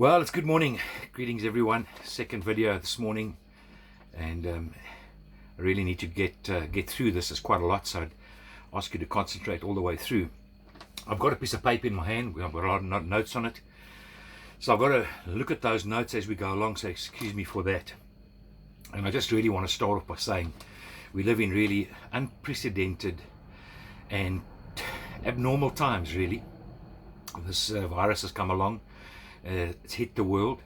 Well, it's good morning. Greetings, everyone. Second video this morning, and I really need to get through this. It's quite a lot, so I'd ask you to concentrate all the way through. I've got a piece of paper in my hand. I've got a lot of notes on it, so I've got to look at those notes as we go along. So excuse me for that. And I just really want to start off by saying we live in really unprecedented and abnormal times. Really, this virus has come along. It's hit the world.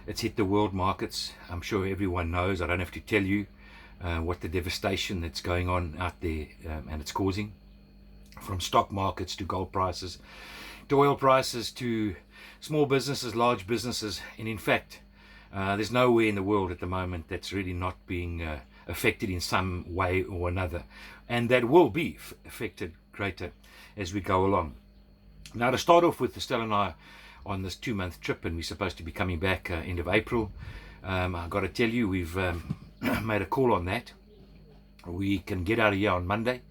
It's hit the world markets. I'm sure everyone knows. I don't have to tell you what the devastation that's going on out there and it's causing, from stock markets to gold prices to oil prices to small businesses, large businesses. And in fact, there's nowhere in the world at the moment that's really not being affected in some way or another, and that will be affected greater as we go along. Now, to start off with, Estelle and I on this 2-month trip, and we're supposed to be coming back end of April. I've got to tell you, we've made a call on that. We can get out of here on Monday.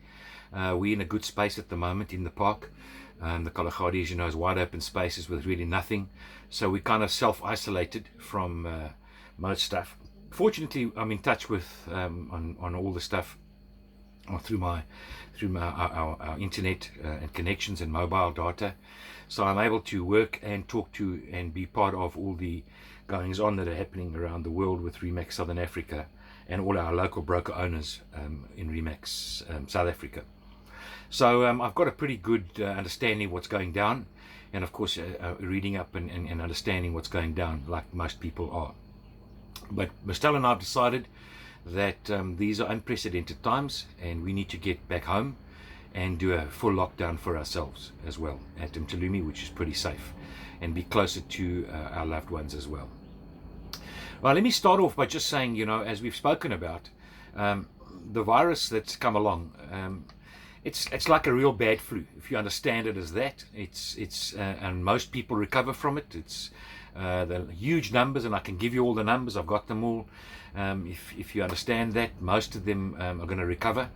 We're in a good space at the moment in the park. The Kalahari, as you know, is wide open spaces with really nothing. So we kind of self-isolated from most stuff. Fortunately, I'm in touch with on all the stuff through our internet and connections and mobile data. So I'm able to work and talk to and be part of all the goings on that are happening around the world with Remax Southern Africa and all our local broker owners in Remax South Africa. So I've got a pretty good understanding of what's going down, and of course reading up and understanding what's going down like most people are. But Estelle and I have decided that these are unprecedented times, and we need to get back home and do a full lockdown for ourselves as well at Mthalumi, which is pretty safe, and be closer to our loved ones as well. Well, let me start off by just saying, you know, as we've spoken about, the virus that's come along, it's like a real bad flu, if you understand it as that. And most people recover from it. It's the huge numbers, and I can give you all the numbers. I've got them all. If you understand that, most of them are going to recover.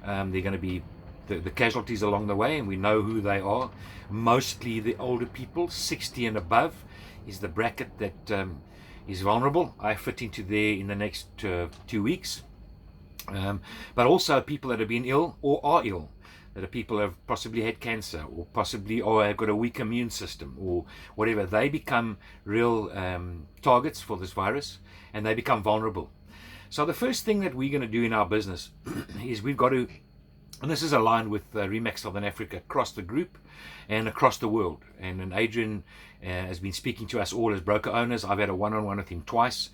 They're going to be the casualties along the way, and we know who they are. Mostly the older people, 60 and above is the bracket that is vulnerable. I fit into there in the next 2 weeks. But also people that have been ill or are ill, that are people who have possibly had cancer or possibly have got a weak immune system or whatever. They become real targets for this virus, and they become vulnerable. So the first thing that we're going to do in our business is we've got to, and this is aligned with Remax Southern Africa across the group and across the world. And Adrian has been speaking to us all as broker owners. I've had a one-on-one with him twice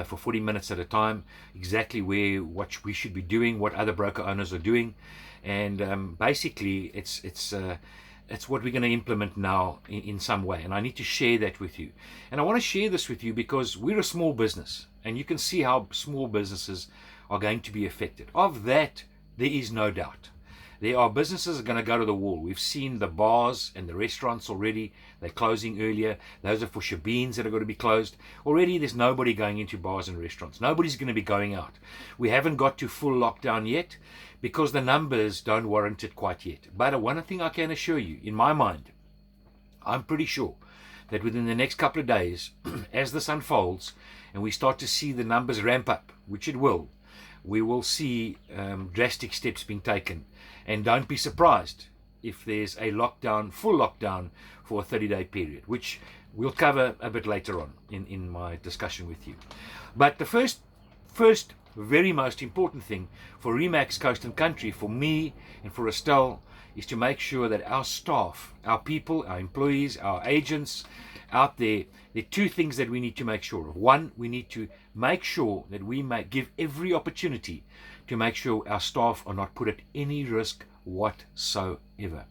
for 40 minutes at a time, exactly what we should be doing, what other broker owners are doing. And basically it's what we're going to implement now in some way. And I need to share that with you. And I want to share this with you because we're a small business, and you can see how small businesses are going to be affected. Of that, there is no doubt. There are businesses that are going to go to the wall. We've seen the bars and the restaurants already. They're closing earlier. Those are for shebeens that are going to be closed. Already there's nobody going into bars and restaurants. Nobody's going to be going out. We haven't got to full lockdown yet because the numbers don't warrant it quite yet. But one thing I can assure you, in my mind, I'm pretty sure that within the next couple of days, as this unfolds and we start to see the numbers ramp up, which it will, we will see drastic steps being taken. And don't be surprised if there's a lockdown, full lockdown for a 30-day period, which we'll cover a bit later on in my discussion with you. But the first very most important thing for Remax Coast and Country, for me and for Estelle, is to make sure that our staff, our people, our employees, our agents out there, there are two things that we need to make sure of. One, we need to make sure that we give every opportunity to make sure our staff are not put at any risk whatsoever.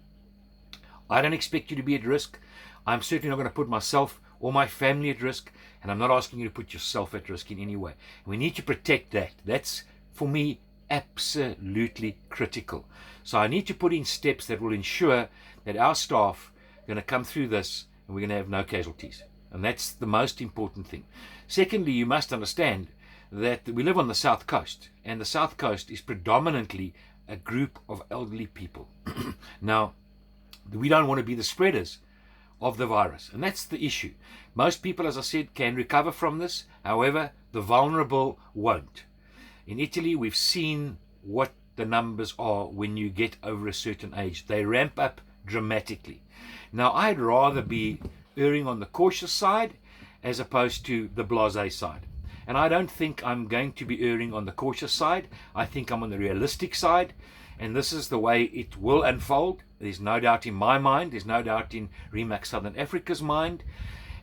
I don't expect you to be at risk. I'm certainly not going to put myself or my family at risk, and I'm not asking you to put yourself at risk in any way. We need to protect that. That's, for me, absolutely critical. So I need to put in steps that will ensure that our staff are going to come through this and we're going to have no casualties. And that's the most important thing. Secondly, you must understand that we live on the South Coast, and the South Coast is predominantly a group of elderly people. Now, we don't want to be the spreaders of the virus. And that's the issue. Most people, as I said, can recover from this. However, the vulnerable won't. In Italy, we've seen what the numbers are when you get over a certain age. They ramp up dramatically. Now, I'd rather be erring on the cautious side as opposed to the blasé side. And I don't think I'm going to be erring on the cautious side. I think I'm on the realistic side. And this is the way it will unfold. There's no doubt in my mind. There's no doubt in Remax Southern Africa's mind.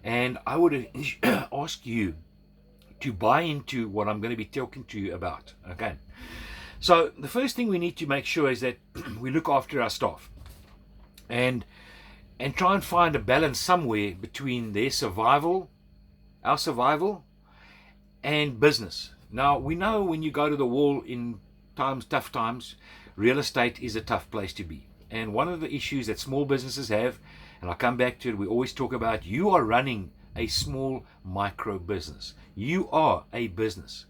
And I would ask you to buy into what I'm going to be talking to you about. Okay. So the first thing we need to make sure is that we look after our staff. And try and find a balance somewhere between their survival, our survival, and business. Now, we know when you go to the wall in tough times, real estate is a tough place to be. And one of the issues that small businesses have, and I'll come back to it, we always talk about, you are running a small micro business. You are a business.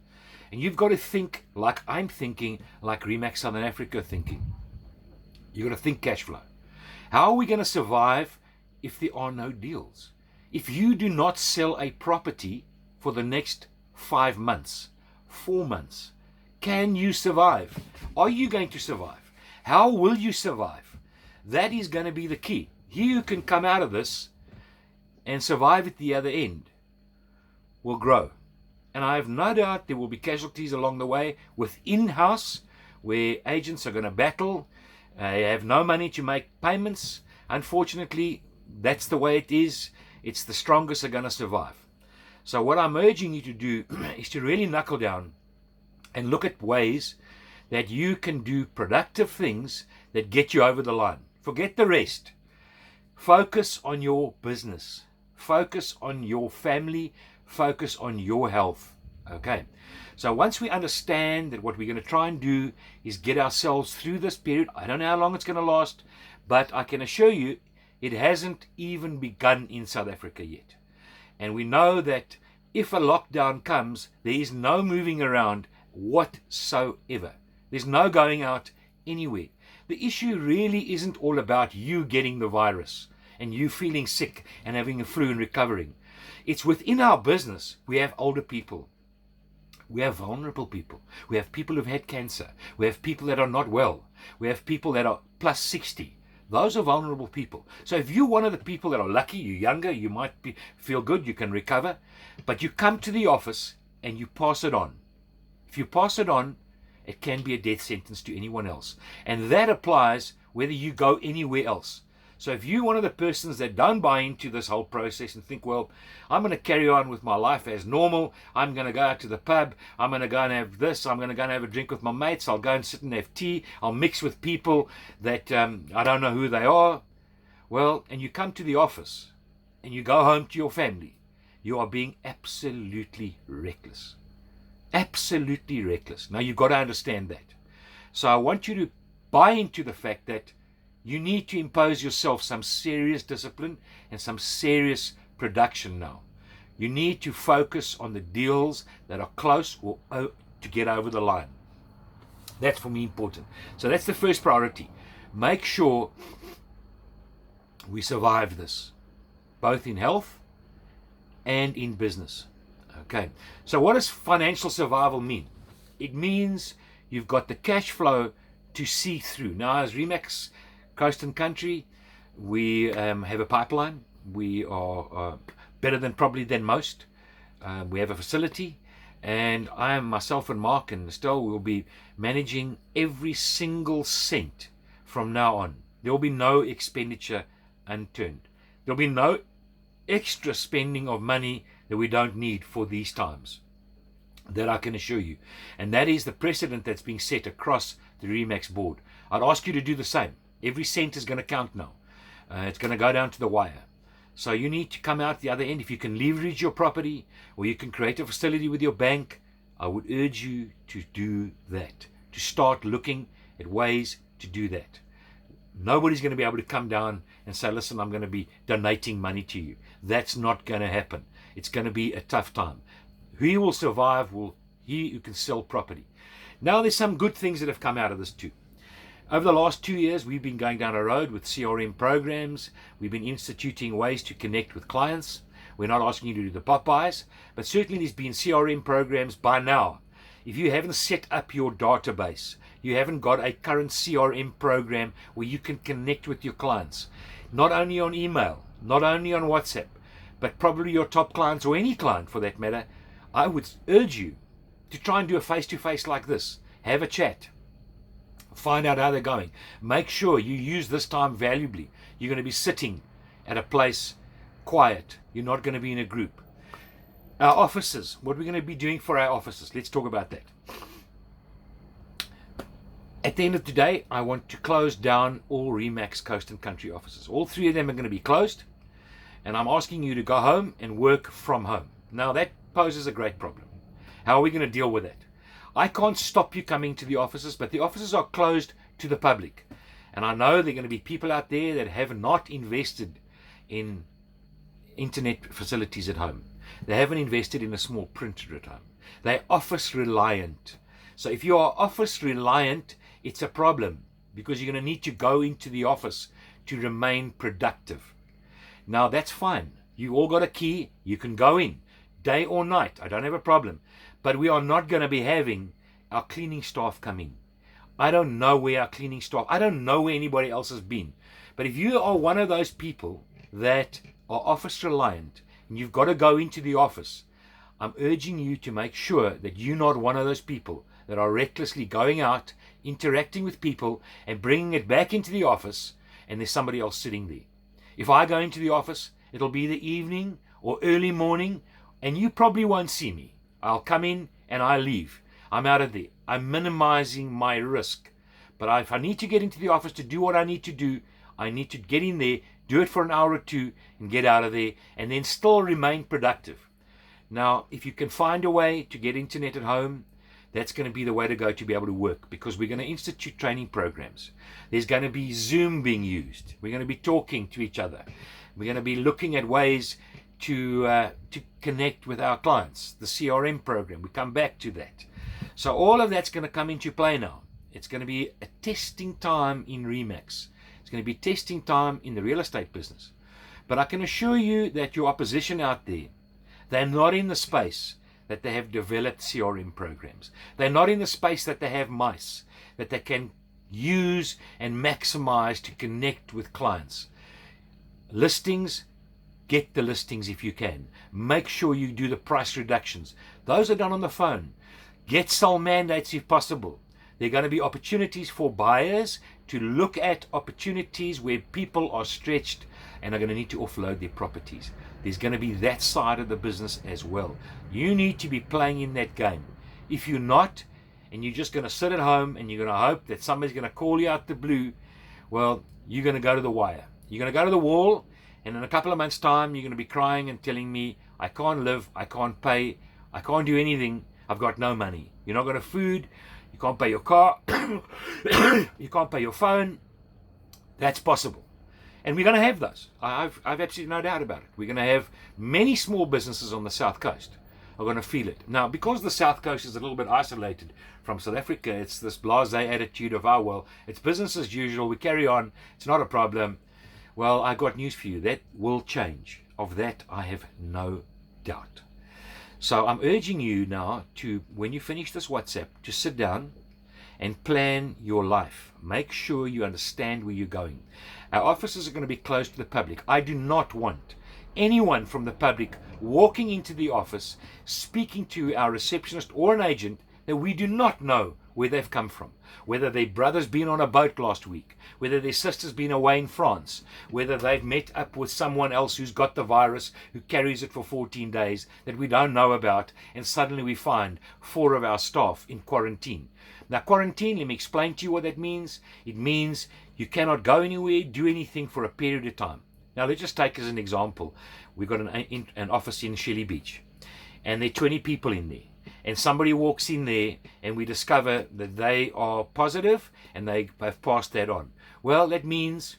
And you've got to think like I'm thinking, like Remax Southern Africa thinking. You've got to think cash flow. How are we going to survive if there are no deals? If you do not sell a property for the next 5 months, 4 months, can you survive? Are you going to survive? How will you survive? That is going to be the key. You can come out of this and survive at the other end will grow. And I have no doubt there will be casualties along the way within house where agents are going to battle. They have no money to make payments. Unfortunately, that's the way it is. It's the strongest are going to survive. So what I'm urging you to do is to really knuckle down and look at ways that you can do productive things that get you over the line. Forget the rest. Focus on your business. Focus on your family. Focus on your health. Okay. So once we understand that what we're going to try and do is get ourselves through this period, I don't know how long it's going to last, but I can assure you it hasn't even begun in South Africa yet. And we know that if a lockdown comes, there is no moving around whatsoever. There's no going out anywhere. The issue really isn't all about you getting the virus and you feeling sick and having a flu and recovering. It's within our business. We have older people. We have vulnerable people. We have people who've had cancer. We have people that are not well. We have people that are plus 60. Those are vulnerable people. So if you're one of the people that are lucky, you're younger, you might feel good, you can recover, but you come to the office and you pass it on. If you pass it on, it can be a death sentence to anyone else. And that applies whether you go anywhere else. So if you're one of the persons that don't buy into this whole process and think, well, I'm going to carry on with my life as normal, I'm going to go out to the pub, I'm going to go and have this, I'm going to go and have a drink with my mates, I'll go and sit and have tea, I'll mix with people that I don't know who they are. Well, and you come to the office and you go home to your family, you are being absolutely reckless. Absolutely reckless. Now you've got to understand that. So I want you to buy into the fact that you need to impose yourself some serious discipline and some serious production now. You need to focus on the deals that are close or to get over the line. That's for me important. So that's the first priority. Make sure we survive this, both in health and in business. Okay. So what does financial survival mean? It means you've got the cash flow to see through. Now, as Remax Coast and Country, we have a pipeline. We are better than most. We have a facility, and I am myself and Mark and Estelle will be managing every single cent from now on. There will be no expenditure unturned. There will be no extra spending of money that we don't need for these times. That I can assure you. And that is the precedent that's being set across the Remax board. I'd ask you to do the same. Every cent is going to count now. It's going to go down to the wire. So you need to come out the other end. If you can leverage your property or you can create a facility with your bank, I would urge you to do that. To start looking at ways to do that. Nobody's going to be able to come down and say, listen, I'm going to be donating money to you. That's not going to happen. It's going to be a tough time. He will survive, he who can sell property. Now there's some good things that have come out of this too. Over the last 2 years, we've been going down a road with CRM programs. We've been instituting ways to connect with clients. We're not asking you to do the Popeyes, but certainly there's been CRM programs by now. If you haven't set up your database, you haven't got a current CRM program where you can connect with your clients, not only on email, not only on WhatsApp, but probably your top clients or any client for that matter, I would urge you to try and do a face-to-face like this. Have a chat. Find out how they're going. Make sure you use this time valuably. You're going to be sitting at a place quiet. You're not going to be in a group. Our offices, what we're going to be doing for our offices. Let's talk about that. At the end of the day, I want to close down all Remax Coast and Country offices. All 3 of them are going to be closed. And I'm asking you to go home and work from home. Now that poses a great problem. How are we going to deal with that? I can't stop you coming to the offices, but the offices are closed to the public. And I know there are going to be people out there that have not invested in internet facilities at home. They haven't invested in a small printer at home. They're office reliant. So if you are office reliant, it's a problem because you're going to need to go into the office to remain productive. Now that's fine. You all got a key. You can go in day or night. I don't have a problem. But we are not going to be having our cleaning staff come in. I don't know where our cleaning staff, I don't know where anybody else has been. But if you are one of those people that are office reliant and you've got to go into the office, I'm urging you to make sure that you're not one of those people that are recklessly going out, interacting with people and bringing it back into the office and there's somebody else sitting there. If I go into the office, it'll be the evening or early morning and you probably won't see me. I'll come in and I leave. I'm out of there. I'm minimizing my risk. But if I need to get into the office to do what I need to do, I need to get in there, do it for an hour or two and get out of there and then still remain productive. Now, if you can find a way to get internet at home, that's going to be the way to go to be able to work because we're going to institute training programs. There's going to be Zoom being used. We're going to be talking to each other. We're going to be looking at ways to connect with our clients, the CRM program. We come back to that. So all of that's going to come into play now. It's going to be a testing time in Remax. It's going to be testing time in the real estate business. But I can assure you that your opposition out there, they're not in the space that they have developed CRM programs. They're not in the space that they have mice, that they can use and maximize to connect with clients. Listings, get the listings if you can. Make sure you do the price reductions. Those are done on the phone. Get sell mandates if possible. There are going to be opportunities for buyers to look at opportunities where people are stretched and are going to need to offload their properties. There's going to be that side of the business as well. You need to be playing in that game. If you're not, and you're just going to sit at home and you're going to hope that somebody's going to call you out the blue, well, you're going to go to the wire. You're going to go to the wall, and in a couple of months' time, you're going to be crying and telling me, I can't live, I can't pay, I can't do anything, I've got no money. You're not got a food, you can't pay your car, you can't pay your phone. That's possible. And we're going to have those. I've absolutely no doubt about it. We're going to have many small businesses on the South Coast are going to feel it. Now, because the South Coast is a little bit isolated from South Africa, it's this blasé attitude of, oh, well, it's business as usual, we carry on, it's not a problem. Well, I got news for you. That will change. Of that, I have no doubt. So I'm urging you now to, when you finish this WhatsApp, to sit down and plan your life. Make sure you understand where you're going. Our offices are going to be closed to the public. I do not want anyone from the public walking into the office, speaking to our receptionist or an agent that we do not know where they've come from, whether their brother's been on a boat last week, whether their sister's been away in France, whether they've met up with someone else who's got the virus, who carries it for 14 days that we don't know about, and suddenly we find 4 of our staff in quarantine. Now, quarantine, let me explain to you what that means. It means you cannot go anywhere, do anything for a period of time. Now, let's just take as an example, we've got an office in Shelly Beach, and there are 20 people in there. And somebody walks in there and we discover that they are positive and they have passed that on. Well, that means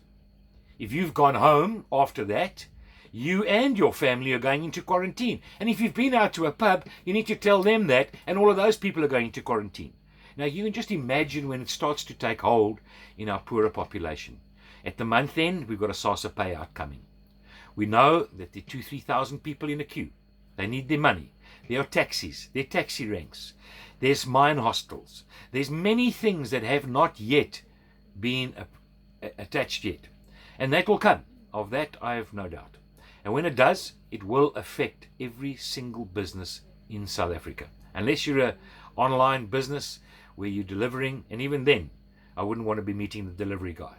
if you've gone home after that, you and your family are going into quarantine. And if you've been out to a pub, you need to tell them that, and all of those people are going into quarantine. Now you can just imagine when it starts to take hold in our poorer population. At the month end, we've got a SASSA payout coming. We know that there are 2,000-3,000 people in a queue. They need their money. There are taxis, there are taxi ranks, there's mine hostels. There's many things that have not yet been attached yet. And that will come. Of that, I have no doubt. And when it does, it will affect every single business in South Africa. Unless you're an online business where you're delivering, and even then, I wouldn't want to be meeting the delivery guy.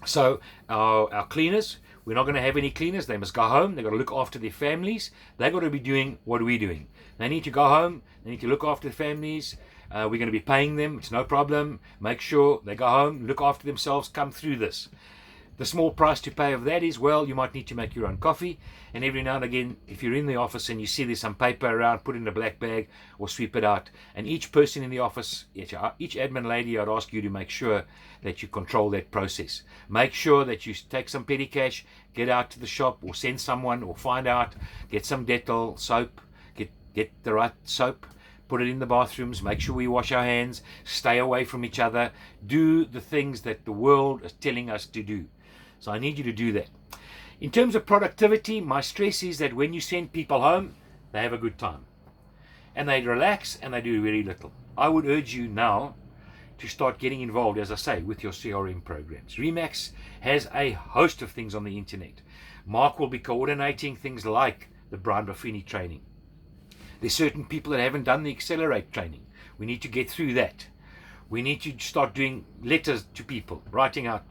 So our cleaners, we're not going to have any cleaners. They must go home. They've got to look after their families. They've got to be doing what we're doing. They need to go home. They need to look after their families. We're going to be paying them. It's no problem. Make sure they go home, look after themselves, come through this. The small price to pay of that is, well, you might need to make your own coffee. And every now and again, if you're in the office and you see there's some paper around, put it in a black bag or sweep it out. And each person in the office, each admin lady, I'd ask you to make sure that you control that process. Make sure that you take some petty cash, get out to the shop or send someone or find out, get some Dettol soap, get the right soap, put it in the bathrooms, make sure we wash our hands, stay away from each other, do the things that the world is telling us to do. So I need you to do that. In terms of productivity, my stress is that when you send people home, they have a good time. And they relax and they do very little. I would urge you now to start getting involved, as I say, with your CRM programs. Remax has a host of things on the internet. Mark will be coordinating things like the Brian Buffini training. There's certain people that haven't done the Accelerate training. We need to get through that. We need to start doing letters to people, writing out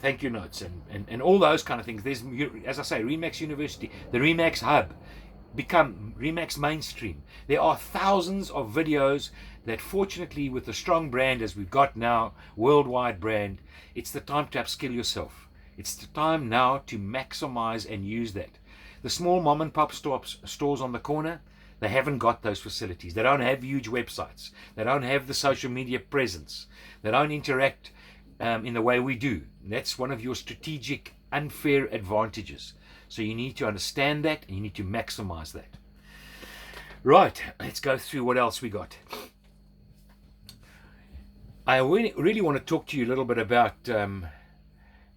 thank you notes and all those kind of things. There's, as I say, Remax University, the Remax Hub, become Remax mainstream. There are thousands of videos that, fortunately, with the strong brand as we've got now, worldwide brand, it's the time to upskill yourself. It's the time now to maximize and use that. The small mom and pop stores on the corner, they haven't got those facilities. They don't have huge websites. They don't have the social media presence. They don't interact in the way we do. That's one of your strategic unfair advantages. So you need to understand that and you need to maximize that. Right, let's go through what else we got. I really want to talk to you a little bit about the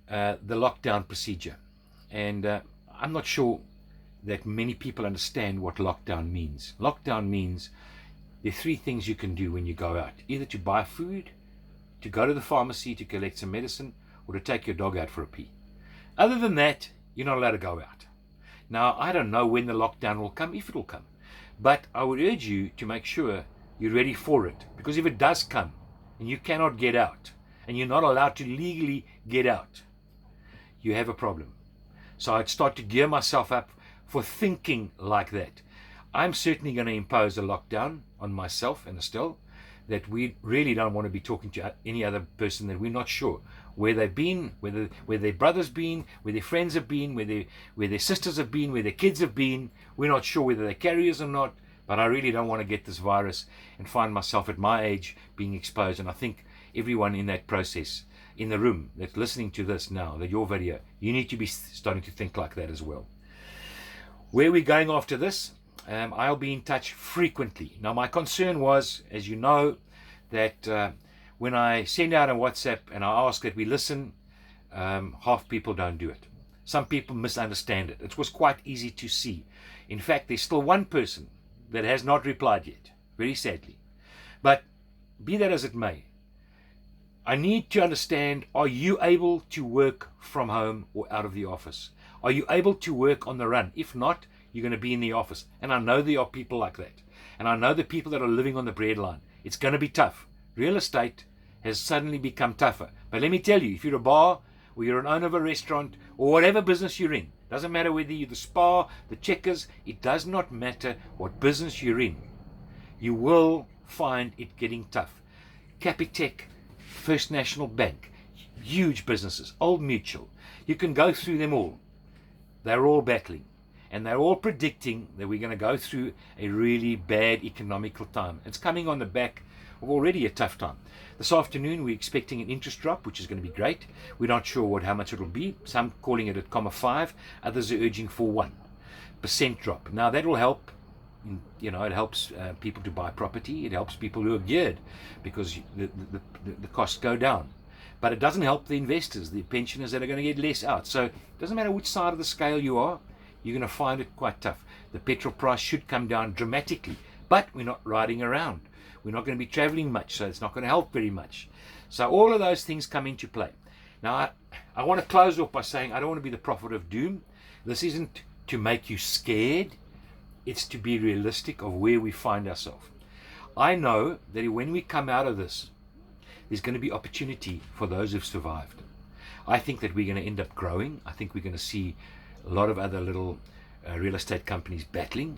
lockdown procedure. And I'm not sure that many people understand what lockdown means. Lockdown means there are three things you can do when you go out. Either to buy food, to go to the pharmacy to collect some medicine, or to take your dog out for a pee. Other than that, you're not allowed to go out. Now, I don't know when the lockdown will come, if it will come, but I would urge you to make sure you're ready for it, because if it does come and you cannot get out and you're not allowed to legally get out, you have a problem. So I'd start to gear myself up for thinking like that. I'm certainly going to impose a lockdown on myself and Estelle, that we really don't want to be talking to any other person that we're not sure where they've been, where their brother's been, where their friends have been, where their sisters have been, where their kids have been. We're not sure whether they're carriers or not, but I really don't want to get this virus and find myself at my age being exposed. And I think everyone in that process, in the room that's listening to this now, that your video, you need to be starting to think like that as well. Where we're going after this, I'll be in touch frequently. Now, my concern was, as you know, that when I send out a WhatsApp and I ask that we listen, half people don't do it. Some people misunderstand it. It was quite easy to see. In fact, there's still one person that has not replied yet, very sadly. But be that as it may, I need to understand, are you able to work from home or out of the office? Are you able to work on the run? If not, you're going to be in the office. And I know there are people like that. And I know the people that are living on the breadline. It's going to be tough. Real estate has suddenly become tougher. But let me tell you, if you're a bar or you're an owner of a restaurant or whatever business you're in, doesn't matter whether you're the Spar, the Checkers, it does not matter what business you're in. You will find it getting tough. Capitec, First National Bank, huge businesses, Old Mutual. You can go through them all. They're all battling. And they're all predicting that we're going to go through a really bad economical time. It's coming on the back of already a tough time. This afternoon, we're expecting an interest drop, which is going to be great. We're not sure how much it'll be. Some calling it at 0.5. Others are urging for 1% drop. Now, that will help It helps people to buy property. It helps people who are geared, because the costs go down. But it doesn't help the investors, the pensioners that are going to get less out. So it doesn't matter which side of the scale you are, you're going to find it quite tough. The petrol price should come down dramatically, but we're not riding around. We're not going to be traveling much, so it's not going to help very much. So all of those things come into play. Now, I want to close off by saying I don't want to be the prophet of doom. This isn't to make you scared. It's to be realistic of where we find ourselves. I know that when we come out of this, there's going to be opportunity for those who've survived. I think that we're going to end up growing. I think we're going to see a lot of other little real estate companies battling.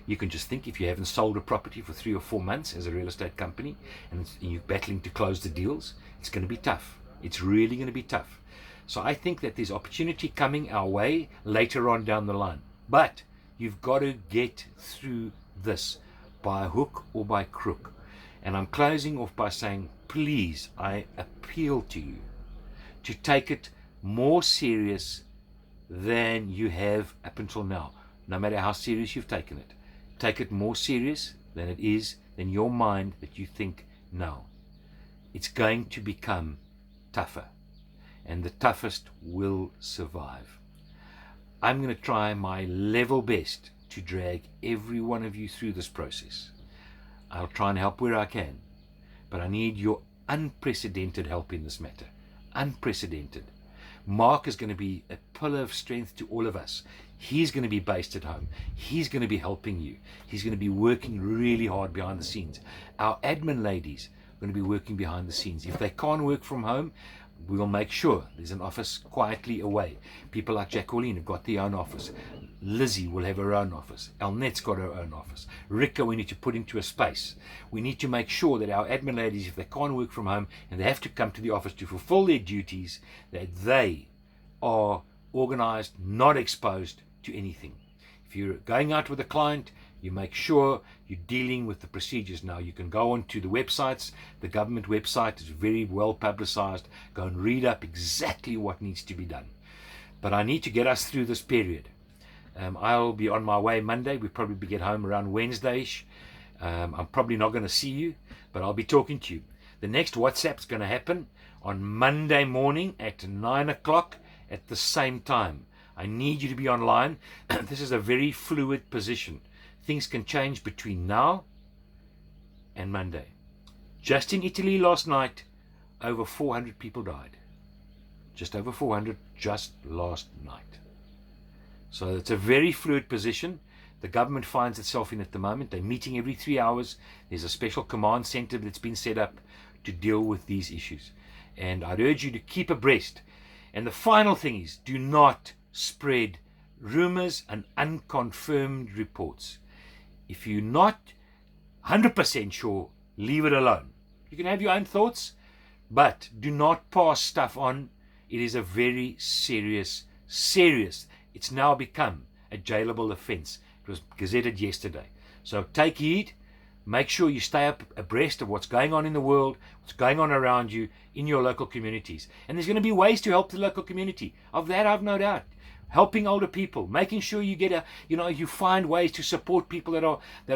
You can just think, if you haven't sold a property for 3 or 4 months as a real estate company and you're battling to close the deals, it's going to be tough. It's really going to be tough. So I think that there's opportunity coming our way later on down the line. But you've got to get through this by hook or by crook. And I'm closing off by saying, please, I appeal to you to take it more serious than you have up until now. No matter how serious you've taken it, take it more serious than it is, than your mind that you think now. It's going to become tougher, and the toughest will survive. I'm going to try my level best to drag every one of you through this process. I'll try and help where I can, but I need your unprecedented help in this matter. Unprecedented. Mark is going to be a pillar of strength to all of us. He's going to be based at home. He's going to be helping you. He's going to be working really hard behind the scenes. Our admin ladies are going to be working behind the scenes. If they can't work from home, we will make sure there's an office quietly away. People like Jacqueline have got their own office. Lizzie will have her own office. Elnette's got her own office. Rika, we need to put into a space. We need to make sure that our admin ladies, if they can't work from home and they have to come to the office to fulfill their duties, that they are organized, not exposed to anything. If you're going out with a client, you make sure you're dealing with the procedures. Now, you can go onto the websites. The government website is very well publicized. Go and read up exactly what needs to be done. But I need to get us through this period. I'll be on my way Monday. We'll probably get home around Wednesday-ish. I'm probably not going to see you, but I'll be talking to you. The next WhatsApp's going to happen on Monday morning at 9 o'clock at the same time. I need you to be online. This is a very fluid position. Things can change between now and Monday. Just in Italy last night, over 400 people died. Just over 400 just last night. So it's a very fluid position. The government finds itself in at the moment. They're meeting every 3 hours. There's a special command center that's been set up to deal with these issues. And I'd urge you to keep abreast. And the final thing is, do not spread rumors and unconfirmed reports. If you're not 100% sure, leave it alone. You can have your own thoughts, but do not pass stuff on. It is a very serious. It's now become a jailable offense. It was gazetted yesterday. So take heed. Make sure you stay up abreast of what's going on in the world, what's going on around you in your local communities. And there's going to be ways to help the local community. Of that, I've no doubt. Helping older people, making sure you get you find ways to support people that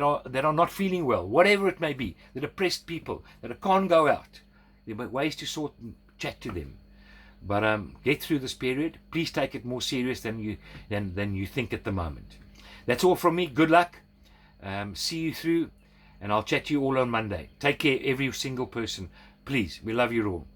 are not feeling well, whatever it may be, the depressed people that can't go out. There are ways to sort and chat to them. But get through this period. Please take it more serious than you think at the moment. That's all from me. Good luck. See you through, and I'll chat to you all on Monday. Take care, every single person. Please, we love you all.